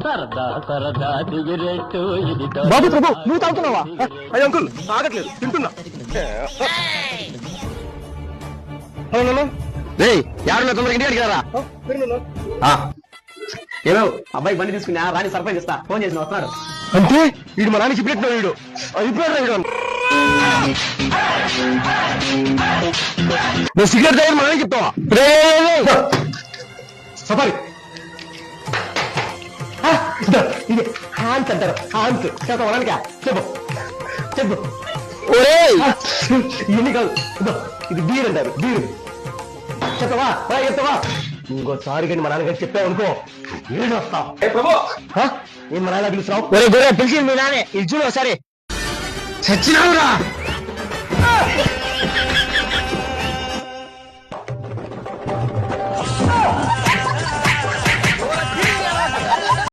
సరదా సరదా సిగరెట్టు ఇది బాబు ప్రభు నువ్వు తాగుతున్నావా? అయ్యి అంకుల్ తాగట్లేదు, తింటున్నా. ఎవరు తొందరగా ఇంటికి అడిగారా? ఏమో అబ్బాయి బండి తీసుకున్నా రాని సర్ప్రైజ్ ఇస్తా, ఫోన్ చేసి వస్తున్నాడు. అంటే వీడు మా నాన్న చెప్పినట్టు వీడు అయిపోయాడు. వీడు నువ్వు సిగరెట్ తాగి మా నాన్న చెప్తావా? సఫారీ ఇది హాన్స్ అంటారు. హాన్స్ చెప్తావా? చెప్పు చెప్పు. ఇవన్నీ కాదు, ఇది బీర్ అంటారు. బీర్ చెప్తావా? చెప్తావా? ఇంకోసారి కానీ మా నాన్నగారు చెప్పావు అనుకో ఏడు వస్తావు. ఏం మా నాన్న పిలుస్తున్నావు? ఒరే గొర్రె పిలిచింది మీ నాన్నే, ఇది చూడు ఒకసారి. చచ్చినావురా.